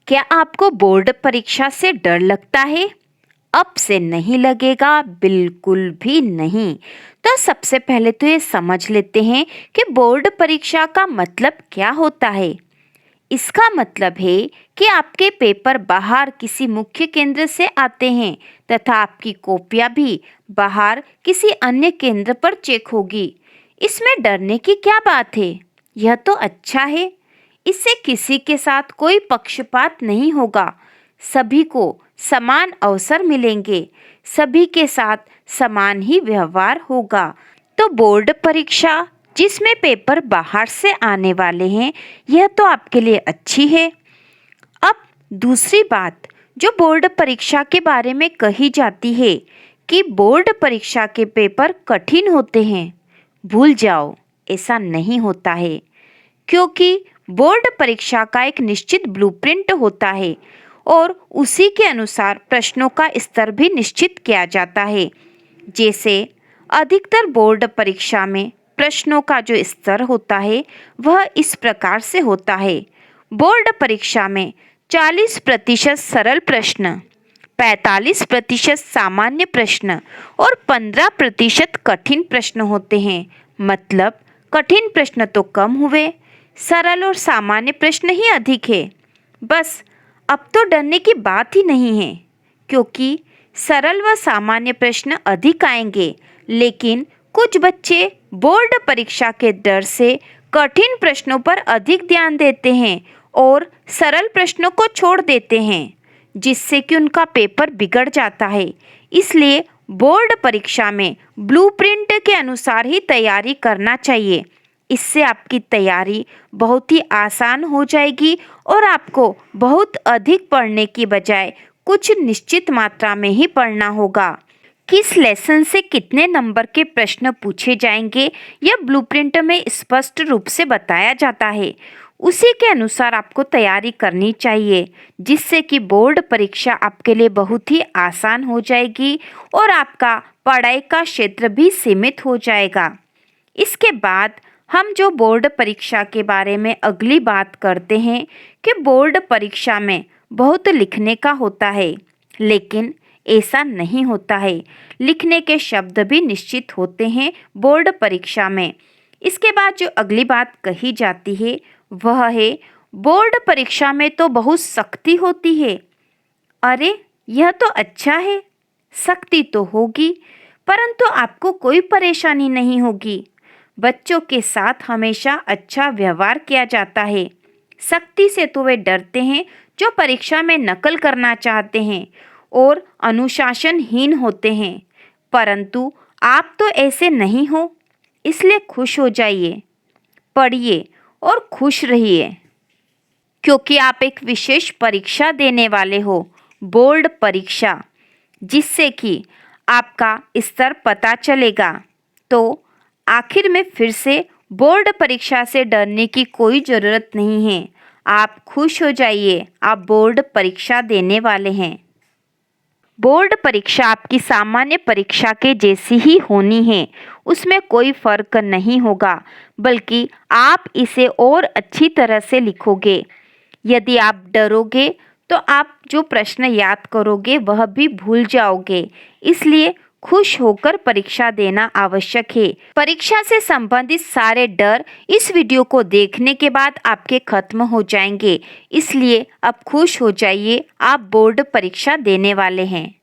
क्या आपको बोर्ड परीक्षा से डर लगता है? अब से नहीं लगेगा, बिल्कुल भी नहीं। तो सबसे पहले तो ये समझ लेते हैं कि बोर्ड परीक्षा का मतलब क्या होता है। इसका मतलब है कि आपके पेपर बाहर किसी मुख्य केंद्र से आते हैं तथा आपकी कॉपियां भी बाहर किसी अन्य केंद्र पर चेक होगी। इसमें डरने की क्या बात है? यह तो अच्छा है। इससे किसी के साथ कोई पक्षपात नहीं होगा। सभी को समान अवसर मिलेंगे। सभी के साथ समान ही व्यवहार होगा। तो बोर्ड परीक्षा जिसमें पेपर बाहर से आने वाले हैं, यह तो आपके लिए अच्छी है। अब दूसरी बात जो बोर्ड परीक्षा के बारे में कही जाती है कि बोर्ड परीक्षा के पेपर कठिन होते हैं। भूल जाओ, ऐसा नहीं होता है, क्योंकि बोर्ड परीक्षा का एक निश्चित ब्लूप्रिंट होता है और उसी के अनुसार प्रश्नों का स्तर भी निश्चित किया जाता है। जैसे अधिकतर बोर्ड परीक्षा में प्रश्नों का जो स्तर होता है वह इस प्रकार से होता है। बोर्ड परीक्षा में 40% सरल प्रश्न, 45% सामान्य प्रश्न और 15% कठिन प्रश्न होते हैं। मतलब कठिन प्रश्न तो कम हुए, सरल और सामान्य प्रश्न ही अधिक है। बस अब तो डरने की बात ही नहीं है, क्योंकि सरल व सामान्य प्रश्न अधिक आएंगे, लेकिन कुछ बच्चे बोर्ड परीक्षा के डर से कठिन प्रश्नों पर अधिक ध्यान देते हैं और सरल प्रश्नों को छोड़ देते हैं, जिससे कि उनका पेपर बिगड़ जाता है। इसलिए बोर्ड परीक्षा में ब्लूप्रिंट के अनुसार ही तैयारी करना चाहिए। इससे आपकी तैयारी बहुत ही आसान हो जाएगी और आपको बहुत अधिक पढ़ने की बजाय कुछ निश्चित मात्रा में ही पढ़ना होगा। किस लेसन से कितने नंबर के प्रश्न पूछे जाएंगे यह ब्लूप्रिंट में स्पष्ट रूप से बताया जाता है। उसी के अनुसार आपको तैयारी करनी चाहिए, जिससे कि बोर्ड परीक्षा आपके लिए बहुत ही आसान हो जाएगी और आपका पढ़ाई का क्षेत्र भी सीमित हो जाएगा। इसके बाद हम जो बोर्ड परीक्षा के बारे में अगली बात करते हैं कि बोर्ड परीक्षा में बहुत लिखने का होता है, लेकिन ऐसा नहीं होता है। लिखने के शब्द भी निश्चित होते हैं बोर्ड परीक्षा में। इसके बाद जो अगली बात कही जाती है वह है बोर्ड परीक्षा में तो बहुत सख्ती होती है। अरे यह तो अच्छा है, सख्ती तो होगी, परंतु आपको कोई परेशानी नहीं होगी। बच्चों के साथ हमेशा अच्छा व्यवहार किया जाता है। सख्ती से तो वे डरते हैं जो परीक्षा में नकल करना चाहते हैं और अनुशासनहीन होते हैं, परंतु आप तो ऐसे नहीं हो। इसलिए खुश हो जाइए, पढ़िए और खुश रहिए, क्योंकि आप एक विशेष परीक्षा देने वाले हो, बोर्ड परीक्षा, जिससे कि आपका स्तर पता चलेगा। तो आखिर में फिर से बोर्ड परीक्षा से डरने की कोई ज़रूरत नहीं है। आप खुश हो जाइए, आप बोर्ड परीक्षा देने वाले हैं। बोर्ड परीक्षा आपकी सामान्य परीक्षा के जैसी ही होनी है, उसमें कोई फर्क नहीं होगा, बल्कि आप इसे और अच्छी तरह से लिखोगे। यदि आप डरोगे तो आप जो प्रश्न याद करोगे वह भी भूल जाओगे। इसलिए खुश होकर परीक्षा देना आवश्यक है। परीक्षा से संबंधित सारे डर इस वीडियो को देखने के बाद आपके खत्म हो जाएंगे। इसलिए अब खुश हो जाइए, आप बोर्ड परीक्षा देने वाले हैं।